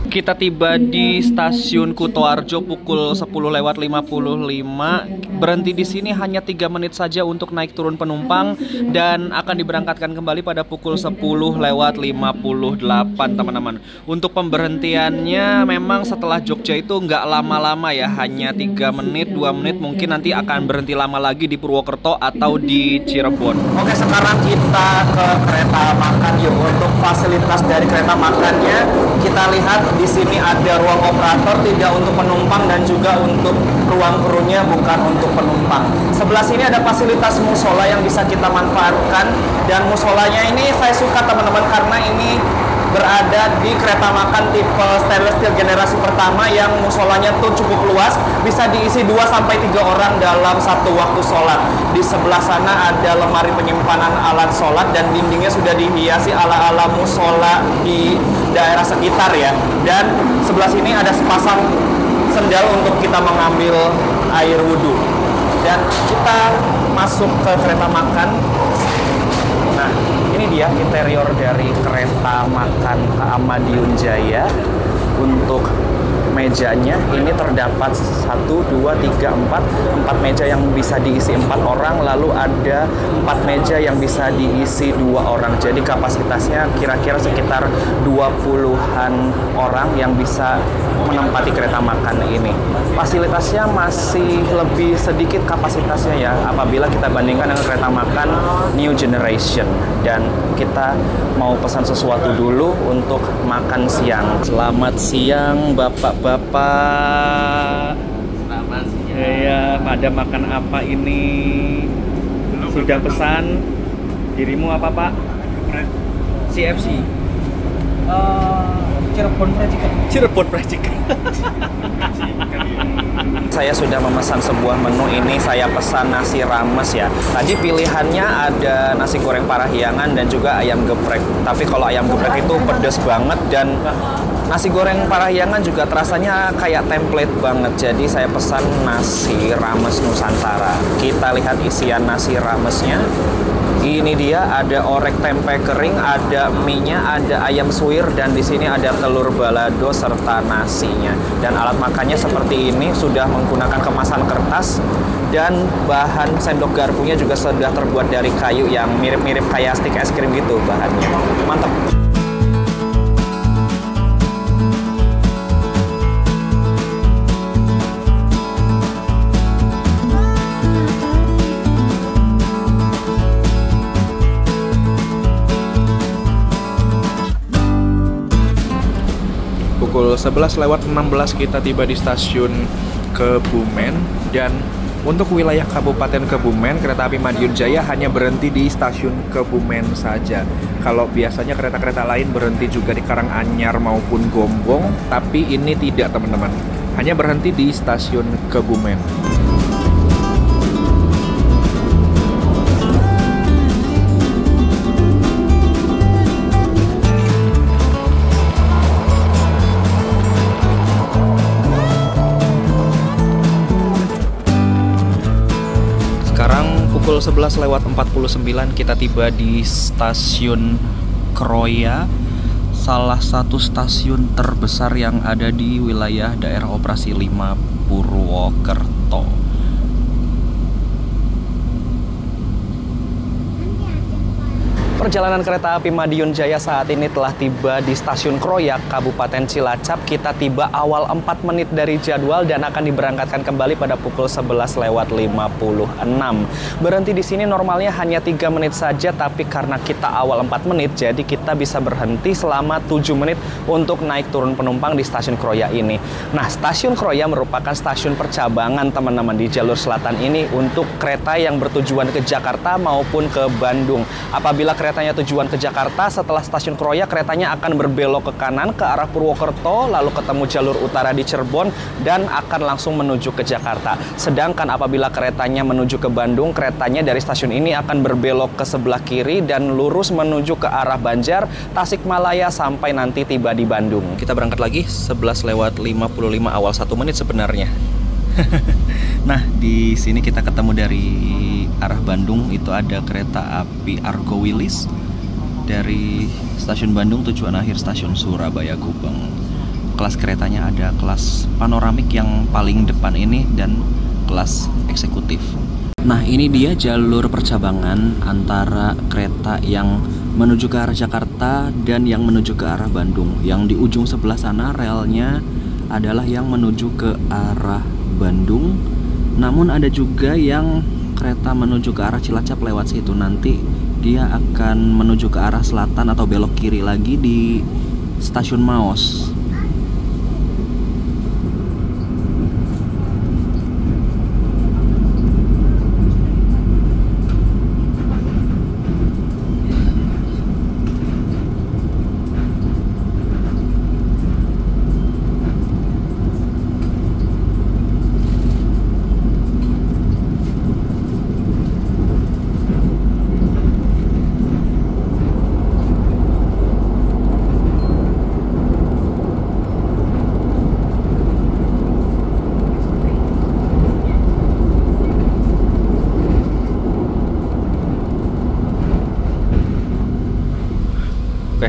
Speaker 1: Kita tiba di stasiun Kutoarjo pukul 10:55. Berhenti di sini hanya 3 menit saja untuk naik turun penumpang dan akan diberangkatkan kembali pada pukul 10:58 teman-teman. Untuk pemberhentiannya memang setelah Jogja itu nggak lama-lama ya, hanya 3 menit, 2 menit, mungkin nanti akan berhenti lama lagi di Purwokerto atau di Cirebon. Oke, sekarang kita ke kereta makan yuk. Untuk fasilitas dari kereta makannya kita lihat di sini ada ada ruang operator, tidak untuk penumpang, dan juga untuk ruang krunya bukan untuk penumpang. Sebelah sini ada fasilitas musola yang bisa kita manfaatkan, dan musolanya ini saya suka teman-teman karena ini berada di kereta makan tipe stainless steel generasi pertama yang musolanya tuh cukup luas, bisa diisi 2-3 orang dalam satu waktu sholat. Di sebelah sana ada lemari penyimpanan alat sholat dan dindingnya sudah dihiasi ala-ala musola di daerah sekitar ya. Dan sebelah sini ada sepasang sendal untuk kita mengambil air wudhu. Dan kita masuk ke kereta makan. Nah, ini dia interior dari kereta makan Madiun Jaya. Untuk mejanya ini terdapat 1, 2, 3, 4 meja yang bisa diisi 4 orang, lalu ada 4 meja yang bisa diisi 2 orang. Jadi kapasitasnya kira-kira sekitar 20-an orang yang bisa menempati kereta makan ini. Fasilitasnya masih lebih sedikit kapasitasnya ya apabila kita bandingkan dengan kereta makan New Generation. Dan kita mau pesan sesuatu dulu untuk makan siang. Selamat siang Bapak-bapak.
Speaker 2: Selamat siang.
Speaker 1: Ya, pada makan apa ini? Sudah pesan? Dirimu apa Pak? CFC.
Speaker 2: Cirebon Fried Chicken.
Speaker 1: Cirebon Fried Chicken. Saya sudah memesan sebuah menu ini. Saya pesan nasi rames ya. Tadi pilihannya ada nasi goreng Parahyangan dan juga ayam geprek. Tapi kalau ayam geprek itu pedas banget, dan nasi goreng Parahyangan juga terasanya kayak template banget. Jadi saya pesan nasi rames Nusantara. Kita lihat isian nasi ramesnya. Ini dia, ada orek tempe kering, ada mie-nya, ada ayam suwir, dan di sini ada telur balado serta nasinya. Dan alat makannya seperti ini, sudah menggunakan kemasan kertas, dan bahan sendok garpunya juga sudah terbuat dari kayu yang mirip-mirip kayak stik es krim gitu bahannya. Mantap.
Speaker 3: Pukul 11:16 kita tiba di stasiun Kebumen, dan untuk wilayah Kabupaten Kebumen, kereta api Madiun Jaya hanya berhenti di stasiun Kebumen saja. Kalau biasanya kereta-kereta lain berhenti juga di Karanganyar maupun Gombong, tapi ini tidak teman-teman, hanya berhenti di stasiun Kebumen. Pukul 11:49 kita tiba di stasiun Kroya, salah satu stasiun terbesar yang ada di wilayah daerah operasi 5 Purwokerto.
Speaker 1: Perjalanan kereta api Madiun Jaya saat ini telah tiba di stasiun Kroya, Kabupaten Cilacap. Kita tiba awal 4 menit dari jadwal dan akan diberangkatkan kembali pada pukul 11:56. Berhenti di sini normalnya hanya 3 menit saja, tapi karena kita awal 4 menit, jadi kita bisa berhenti selama 7 menit untuk naik turun penumpang di stasiun Kroya ini. Nah, stasiun Kroya merupakan stasiun percabangan teman-teman di jalur selatan ini untuk kereta yang bertujuan ke Jakarta maupun ke Bandung. Apabila keretanya tujuan ke Jakarta, setelah stasiun Kroya keretanya akan berbelok ke kanan ke arah Purwokerto, lalu ketemu jalur utara di Cirebon dan akan langsung menuju ke Jakarta. Sedangkan apabila keretanya menuju ke Bandung, keretanya dari stasiun ini akan berbelok ke sebelah kiri dan lurus menuju ke arah Banjar, Tasikmalaya sampai nanti tiba di Bandung. Kita berangkat lagi 11:55 awal 1 menit sebenarnya. Nah, di sini kita ketemu dari arah Bandung, itu ada kereta api Argo Wilis dari stasiun Bandung tujuan akhir stasiun Surabaya Gubeng. Kelas keretanya ada kelas panoramik yang paling depan ini dan kelas eksekutif. Nah, ini dia jalur percabangan antara kereta yang menuju ke arah Jakarta dan yang menuju ke arah Bandung. Yang di ujung sebelah sana relnya adalah yang menuju ke arah Bandung, namun ada juga yang kereta menuju ke arah Cilacap lewat situ. Nanti dia akan menuju ke arah selatan atau belok kiri lagi di stasiun Maos.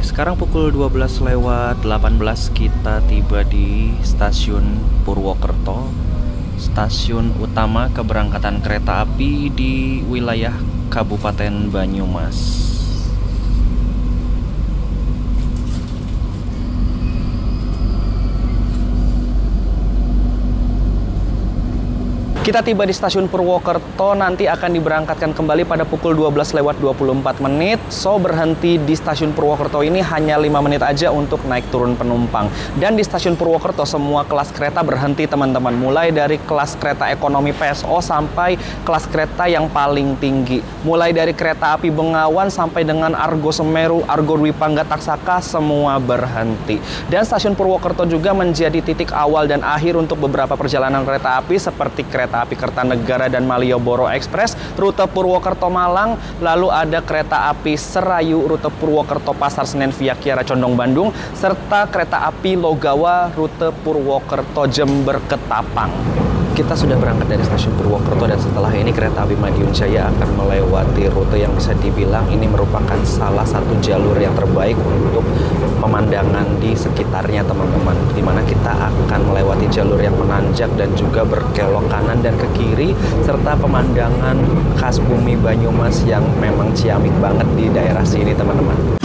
Speaker 1: Oke, sekarang pukul 12 lewat 18 kita tiba di stasiun Purwokerto, stasiun utama keberangkatan kereta api di wilayah Kabupaten Banyumas. Kita tiba di stasiun Purwokerto, nanti akan diberangkatkan kembali pada pukul 12 lewat 24 menit. So, berhenti di stasiun Purwokerto ini hanya 5 menit aja untuk naik turun penumpang. Dan di stasiun Purwokerto semua kelas kereta berhenti teman-teman. Mulai dari kelas kereta ekonomi PSO sampai kelas kereta yang paling tinggi. Mulai dari kereta api Bengawan sampai dengan Argo Semeru, Argo Dwi Pangga Taksaka, semua berhenti. Dan stasiun Purwokerto juga menjadi titik awal dan akhir untuk beberapa perjalanan kereta api seperti kereta api Kertanegara dan Malioboro Express, rute Purwokerto Malang, lalu ada kereta api Serayu, rute Purwokerto Pasar Senen via Kiara Condong Bandung, serta kereta api Logawa, rute Purwokerto Jember Ketapang. Kita sudah berangkat dari stasiun Purwokerto dan setelah ini kereta api Madiun Jaya akan melewati rute yang bisa dibilang ini merupakan salah satu jalur yang terbaik untuk pemandangan di sekitarnya teman-teman, dimana kita akan melewati jalur yang menanjak dan juga berkelok kanan dan ke kiri, serta pemandangan khas bumi Banyumas yang memang ciamik banget di daerah sini teman-teman.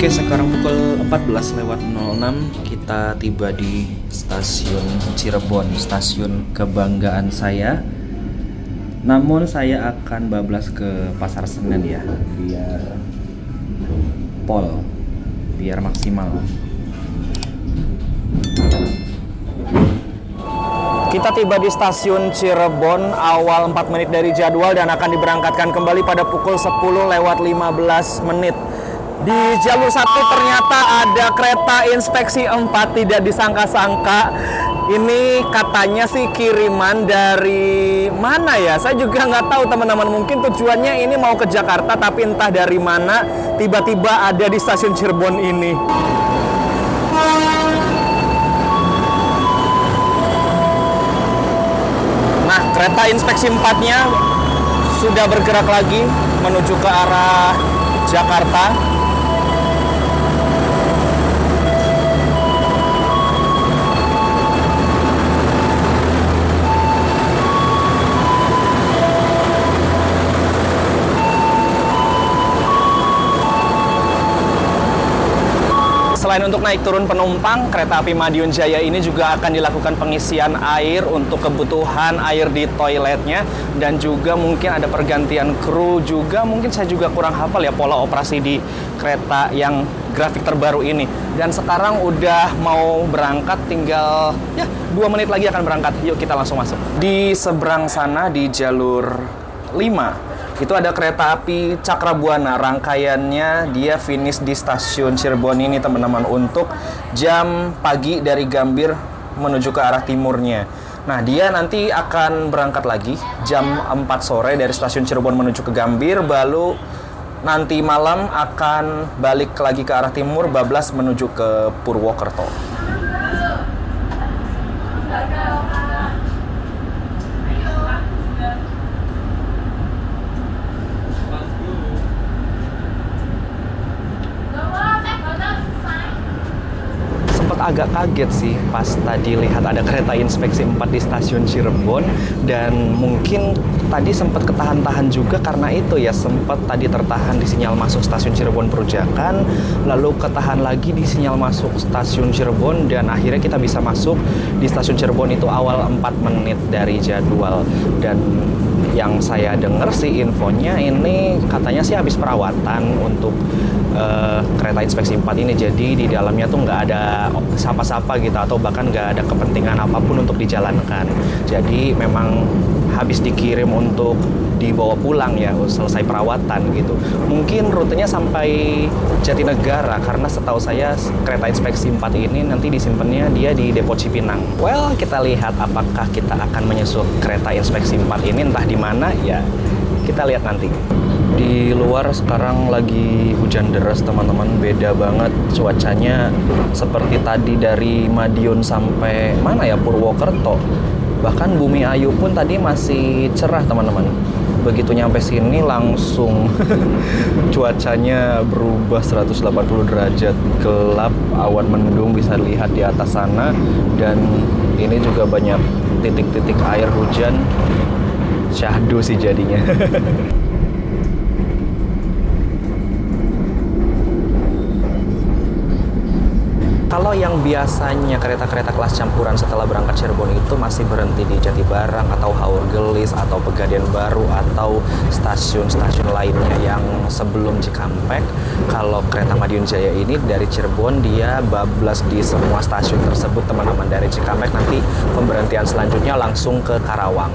Speaker 1: Oke, sekarang pukul 14 lewat 06 kita tiba di stasiun Cirebon, stasiun kebanggaan saya. Namun saya akan bablas ke Pasar Senen ya, biar biar maksimal. Kita tiba di stasiun Cirebon awal 4 menit dari jadwal dan akan diberangkatkan kembali pada pukul 10 lewat 15 menit. Di jalur 1 ternyata ada kereta inspeksi 4, tidak disangka-sangka. Ini katanya sih kiriman dari mana ya? Saya juga nggak tahu teman-teman. Mungkin tujuannya ini mau ke Jakarta, tapi entah dari mana tiba-tiba ada di stasiun Cirebon ini. Nah, kereta inspeksi 4-nya sudah bergerak lagi menuju ke arah Jakarta. Selain untuk naik turun penumpang, kereta api Madiun Jaya ini juga akan dilakukan pengisian air untuk kebutuhan air di toiletnya, dan juga mungkin ada pergantian kru juga. Mungkin saya juga kurang hafal ya pola operasi di kereta yang grafik terbaru ini. Dan sekarang udah mau berangkat, tinggal ya 2 menit lagi akan berangkat. Yuk kita langsung masuk. Di seberang sana di jalur 5 itu ada kereta api Cakrabuana. Rangkaiannya dia finish di stasiun Cirebon ini teman-teman untuk jam pagi dari Gambir menuju ke arah timurnya. Nah, dia nanti akan berangkat lagi jam 4 sore dari stasiun Cirebon menuju ke Gambir, lalu nanti malam akan balik lagi ke arah timur, bablas menuju ke Purwokerto. Agak kaget sih pas tadi lihat ada kereta inspeksi 4 di stasiun Cirebon, dan mungkin tadi sempat ketahan-tahan juga karena itu ya, sempat tadi tertahan di sinyal masuk stasiun Cirebon Perujakan, lalu ketahan lagi di sinyal masuk stasiun Cirebon, dan akhirnya kita bisa masuk di stasiun Cirebon itu awal 4 menit dari jadwal. Dan yang saya dengar sih infonya ini katanya sih habis perawatan untuk kereta inspeksi 4 ini, jadi di dalamnya tuh nggak ada sapa-sapa gitu, atau bahkan nggak ada kepentingan apapun untuk dijalankan. Jadi memang habis dikirim untuk dibawa pulang ya, selesai perawatan gitu. Mungkin rutenya sampai Jatinegara, karena setahu saya kereta inspeksi 4 ini nanti disimpannya dia di Depo Cipinang. Well, kita lihat apakah kita akan menyusul kereta inspeksi 4 ini, entah di mana ya, kita lihat nanti. Di luar sekarang lagi hujan deras teman-teman, beda banget cuacanya seperti tadi dari Madiun sampai mana ya, Purwokerto. Bahkan Bumi Ayu pun tadi masih cerah teman-teman. Begitu nyampe sini langsung cuacanya berubah 180 derajat, gelap, awan mendung bisa dilihat di atas sana, dan ini juga banyak titik-titik air hujan. Syahdu sih jadinya. Kalau yang biasanya kereta-kereta kelas campuran setelah berangkat Cirebon itu masih berhenti di Jatibarang atau Haur Gelis atau Pegadaian Baru atau stasiun-stasiun lainnya yang sebelum Cikampek, kalau kereta Madiun Jaya ini dari Cirebon dia bablas di semua stasiun tersebut teman-teman. Dari Cikampek nanti pemberhentian selanjutnya langsung ke Karawang.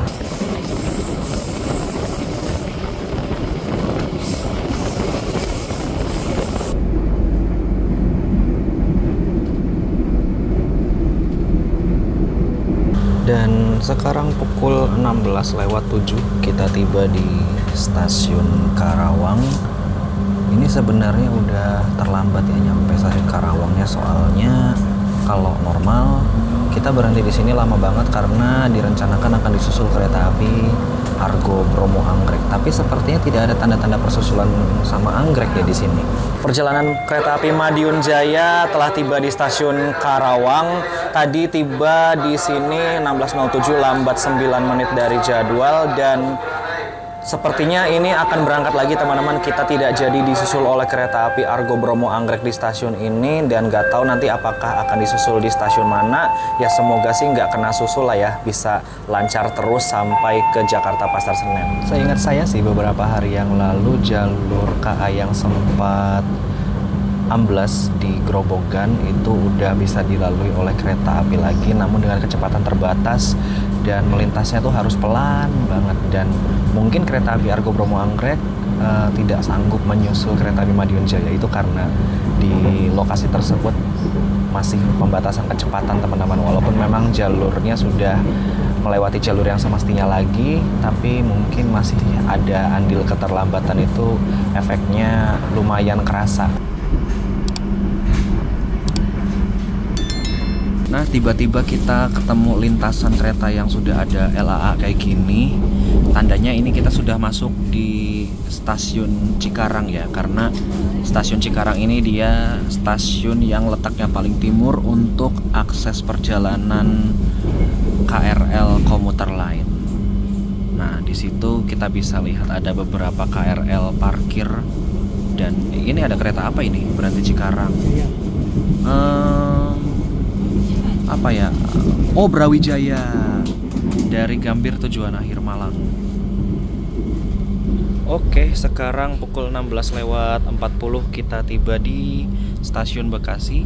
Speaker 1: Dan sekarang pukul 16:07 kita tiba di stasiun Karawang. Ini sebenarnya udah terlambat ya nyampe stasiun Karawangnya, soalnya kalau normal kita berhenti di sini lama banget karena direncanakan akan disusul kereta api Argo Bromo Anggrek. Tapi sepertinya tidak ada tanda-tanda persusulan sama Anggrek ya di sini. Perjalanan kereta api Madiun Jaya telah tiba di stasiun Karawang. Tadi tiba di sini 16:07, lambat 9 menit dari jadwal, dan sepertinya ini akan berangkat lagi teman-teman. Kita tidak jadi disusul oleh kereta api Argo Bromo Anggrek di stasiun ini, dan nggak tahu nanti apakah akan disusul di stasiun mana. Ya semoga sih nggak kena susul lah ya, bisa lancar terus sampai ke Jakarta Pasar Senen. Seingat saya sih beberapa hari yang lalu jalur KA yang sempat amblas di Grobogan itu udah bisa dilalui oleh kereta api lagi, namun dengan kecepatan terbatas dan melintasnya tuh harus pelan banget. Dan mungkin kereta api Argo Bromo Anggrek tidak sanggup menyusul kereta api Madiun Jaya itu karena di lokasi tersebut masih pembatasan kecepatan teman-teman. Walaupun memang jalurnya sudah melewati jalur yang semestinya lagi, tapi mungkin masih ada andil keterlambatan, itu efeknya lumayan kerasa. Nah, tiba-tiba kita ketemu lintasan kereta yang sudah ada LAA kayak gini. Tandanya ini kita sudah masuk di stasiun Cikarang ya, karena stasiun Cikarang ini dia stasiun yang letaknya paling timur untuk akses perjalanan KRL komuter lain. Nah, di situ kita bisa lihat ada beberapa KRL parkir, dan ini ada kereta apa ini berhenti Cikarang? Apa ya? Oh, Brawijaya dari Gambir tujuan akhir Malang. Oke, sekarang pukul 16:40 kita tiba di stasiun Bekasi.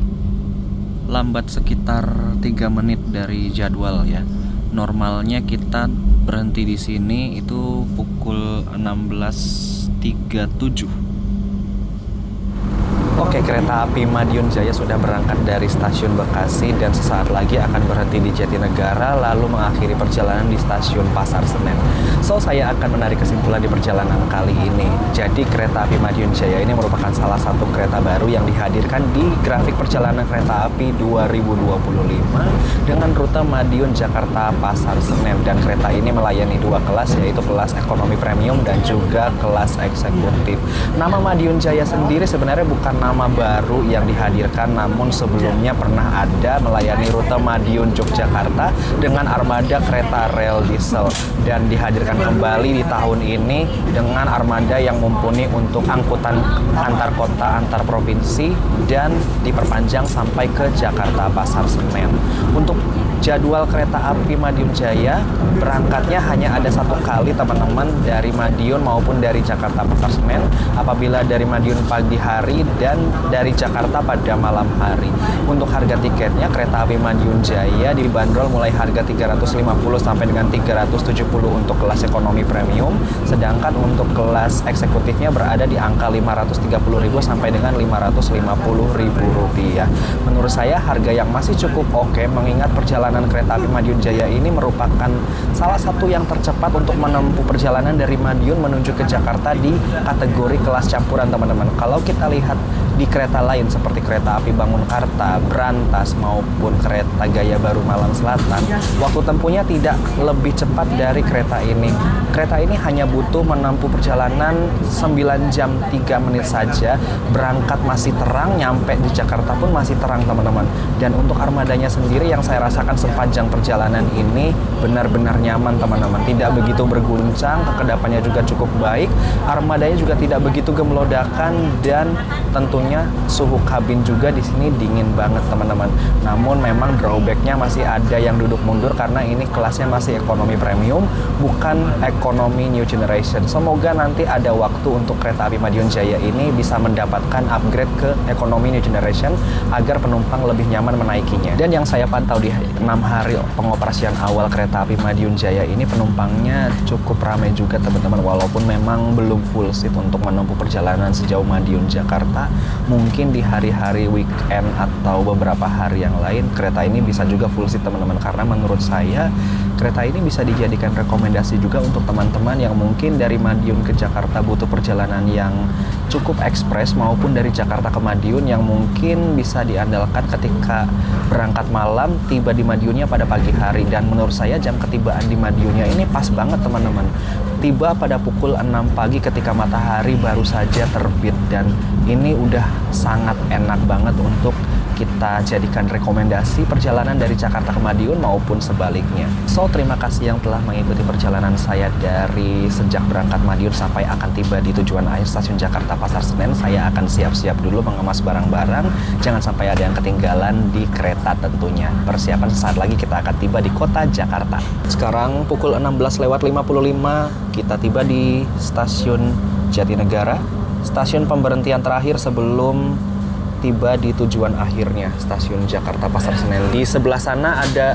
Speaker 1: Lambat sekitar 3 menit dari jadwal ya. Normalnya kita berhenti di sini itu pukul 16:37. Oke, kereta api Madiun Jaya sudah berangkat dari stasiun Bekasi dan sesaat lagi akan berhenti di Jatinegara, lalu mengakhiri perjalanan di stasiun Pasar Senen. So, saya akan menarik kesimpulan di perjalanan kali ini. Jadi, kereta api Madiun Jaya ini merupakan salah satu kereta baru yang dihadirkan di grafik perjalanan kereta api 2025 dengan rute Madiun Jakarta Pasar Senen. Dan kereta ini melayani 2 kelas, yaitu kelas ekonomi premium dan juga kelas eksekutif. Nama Madiun Jaya sendiri sebenarnya bukan nama utama baru yang dihadirkan, namun sebelumnya pernah ada melayani rute Madiun Yogyakarta dengan armada kereta rel diesel, dan dihadirkan kembali di tahun ini dengan armada yang mumpuni untuk angkutan antar kota, antar provinsi, dan diperpanjang sampai ke Jakarta Pasar Senen. Untuk jadwal kereta api Madiun Jaya berangkatnya hanya ada satu kali teman-teman, dari Madiun maupun dari Jakarta Pasar Senen, apabila dari Madiun pagi hari dan dari Jakarta pada malam hari. Untuk harga tiketnya kereta api Madiun Jaya dibanderol mulai harga 350 sampai dengan 370 untuk kelas ekonomi premium, sedangkan untuk kelas eksekutifnya berada di angka 530.000 sampai dengan 550.000 rupiah. Menurut saya harga yang masih cukup oke, mengingat perjalanan kereta api Madiun Jaya ini merupakan salah satu yang tercepat untuk menempuh perjalanan dari Madiun menuju ke Jakarta di kategori kelas campuran, teman-teman. Kalau kita lihat di kereta lain seperti kereta api Bangunkarta, Brantas maupun kereta Gaya Baru Malang Selatan, waktu tempuhnya tidak lebih cepat dari kereta ini. Kereta ini hanya butuh menempuh perjalanan 9 jam 3 menit saja. Berangkat masih terang, nyampe di Jakarta pun masih terang, teman-teman. Dan untuk armadanya sendiri yang saya rasakan sepanjang perjalanan ini benar-benar nyaman, teman-teman. Tidak begitu berguncang, kekedapannya juga cukup baik. Armadanya juga tidak begitu gemelodakan, dan tentunya suhu kabin juga di sini dingin banget, teman-teman. Namun memang drawbacknya masih ada yang duduk mundur karena ini kelasnya masih ekonomi premium, bukan ekonomi new generation. Semoga nanti ada waktu untuk kereta api Madiun Jaya ini bisa mendapatkan upgrade ke ekonomi new generation agar penumpang lebih nyaman menaikinya. Dan yang saya pantau di 6 hari pengoperasian awal kereta api Madiun Jaya ini, penumpangnya cukup ramai juga, teman-teman. Walaupun memang belum full seat untuk menempuh perjalanan sejauh Madiun Jakarta, mungkin di hari-hari weekend atau beberapa hari yang lain kereta ini bisa juga full seat, teman-teman. Karena menurut saya kereta ini bisa dijadikan rekomendasi juga untuk teman-teman yang mungkin dari Madiun ke Jakarta butuh perjalanan yang cukup ekspres, maupun dari Jakarta ke Madiun yang mungkin bisa diandalkan ketika berangkat malam, tiba di Madiunnya pada pagi hari. Dan menurut saya jam ketibaan di Madiunnya ini pas banget, teman-teman. Tiba pada pukul 6 pagi ketika matahari baru saja terbit, dan ini udah sangat enak banget untuk kita jadikan rekomendasi perjalanan dari Jakarta ke Madiun maupun sebaliknya. So, terima kasih yang telah mengikuti perjalanan saya dari sejak berangkat Madiun sampai akan tiba di tujuan akhir stasiun Jakarta Pasar Senen. Saya akan siap-siap dulu mengemas barang-barang, jangan sampai ada yang ketinggalan di kereta tentunya. Persiapan sesaat lagi kita akan tiba di kota Jakarta. Sekarang pukul 16:55, kita tiba di stasiun Jatinegara, stasiun pemberhentian terakhir sebelum tiba di tujuan akhirnya, stasiun Jakarta Pasar Senen. Di sebelah sana ada,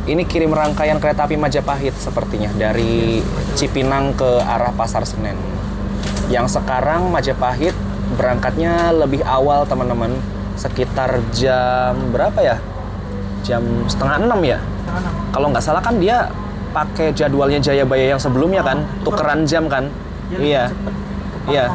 Speaker 1: ini kirim rangkaian kereta api Majapahit sepertinya dari Cipinang ke arah Pasar Senen. Yang sekarang Majapahit berangkatnya lebih awal, teman-teman, sekitar jam berapa ya? Jam setengah 6 ya? Kalau nggak salah kan dia pakai jadwalnya Jayabaya yang sebelumnya kan, tukeran jam kan? Iya. Iya.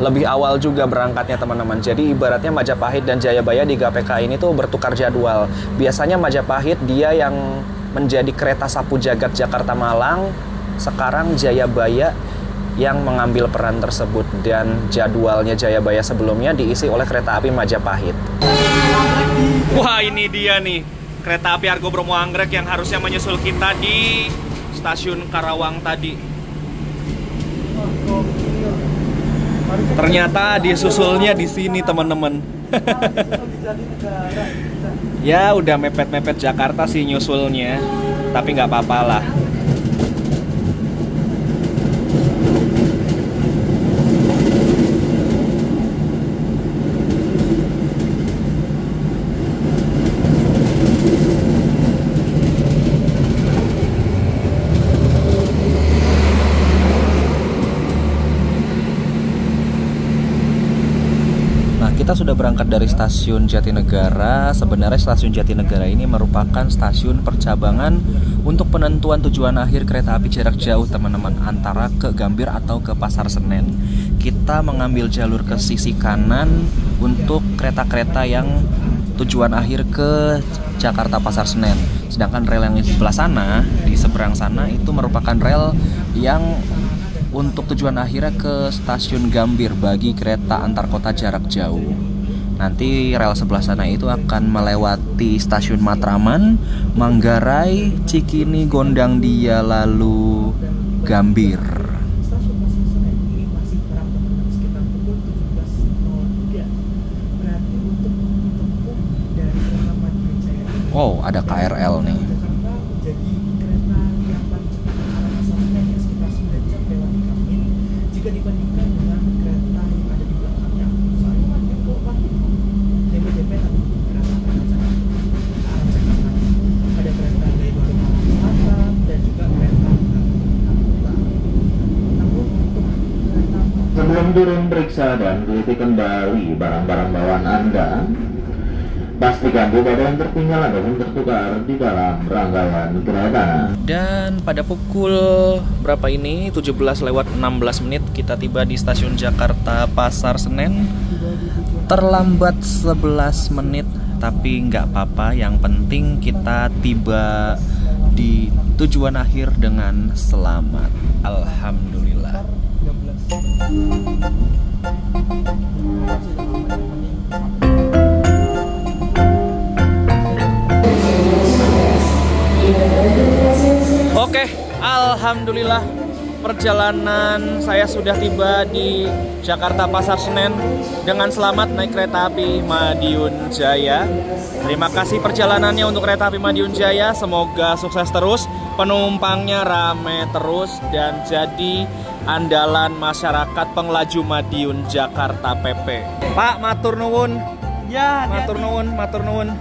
Speaker 1: Lebih awal juga berangkatnya, teman-teman. Jadi ibaratnya Majapahit dan Jayabaya di GPK ini tuh bertukar jadwal. Biasanya Majapahit dia yang menjadi kereta sapu jagat Jakarta Malang, sekarang Jayabaya yang mengambil peran tersebut, dan jadwalnya Jayabaya sebelumnya diisi oleh kereta api Majapahit. Wah, ini dia nih kereta api Argo Bromo Anggrek yang harusnya menyusul kita di stasiun Karawang tadi. Ternyata disusulnya di sini, teman-teman. Ya udah mepet-mepet Jakarta sih nyusulnya, tapi nggak apa-apa lah. Kita sudah berangkat dari stasiun Jatinegara. Sebenarnya stasiun Jatinegara ini merupakan stasiun percabangan untuk penentuan tujuan akhir kereta api jarak jauh, teman-teman, antara ke Gambir atau ke Pasar Senen. Kita mengambil jalur ke sisi kanan untuk kereta-kereta yang tujuan akhir ke Jakarta Pasar Senen. Sedangkan rel yang di sebelah sana, di seberang sana, itu merupakan rel yang untuk tujuan akhirnya ke stasiun Gambir bagi kereta antar kota jarak jauh. Nanti rel sebelah sana itu akan melewati stasiun Matraman, Manggarai, Cikini, Gondangdia, lalu Gambir. Wow, ada KRL nih.
Speaker 4: Jika dibandingkan dengan kereta yang ada di belakangnya, soalnya Madiun ke Madiun, DPDP tadi kereta arah Jakarta. Ada kereta dari Baru Malang Selatan dan juga kereta Jakarta. Namun untuk kereta
Speaker 5: sebelum turun periksa dan teliti kembali barang-barang bawaan Anda. Pastikan tidak ada yang tertinggal ataupun tertukar di dalam rangkaian kereta.
Speaker 1: Dan pada pukul berapa ini? 17:16 menit kita tiba di stasiun Jakarta Pasar Senen. Terlambat 11 menit, tapi nggak apa-apa. Yang penting kita tiba di tujuan akhir dengan selamat. Alhamdulillah. Oke, alhamdulillah perjalanan saya sudah tiba di Jakarta Pasar Senen dengan selamat naik kereta api Madiun Jaya. Terima kasih perjalanannya untuk kereta api Madiun Jaya. Semoga sukses terus, penumpangnya rame terus dan jadi andalan masyarakat penglaju Madiun Jakarta PP. Pak, matur nuwun.
Speaker 2: Ya,
Speaker 1: matur nuwun, matur nuwun.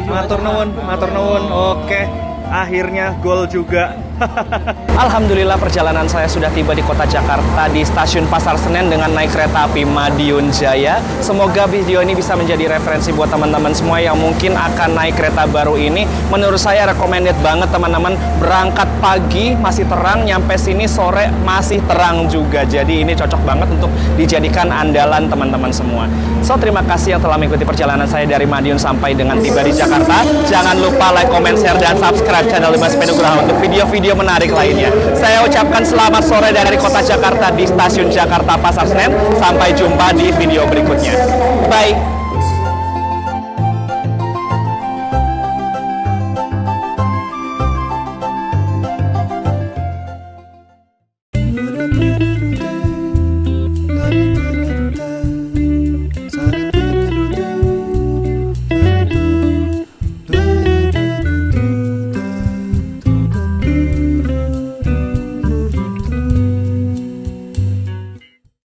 Speaker 1: Matur nuwun, matur nuwun. Oke, akhirnya gol juga. Alhamdulillah perjalanan saya sudah tiba di kota Jakarta di stasiun Pasar Senen dengan naik kereta api Madiun Jaya. Semoga video ini bisa menjadi referensi buat teman-teman semua yang mungkin akan naik kereta baru ini. Menurut saya recommended banget teman-teman, berangkat pagi masih terang, nyampe sini sore masih terang juga. Jadi ini cocok banget untuk dijadikan andalan teman-teman semua. So terima kasih yang telah mengikuti perjalanan saya dari Madiun sampai dengan tiba di Jakarta. Jangan lupa like, comment, share, dan subscribe channel Dimas Penugraha untuk video-video menarik lainnya. Saya ucapkan selamat sore dari kota Jakarta di stasiun Jakarta Pasar Senen. Sampai jumpa di video berikutnya. Bye.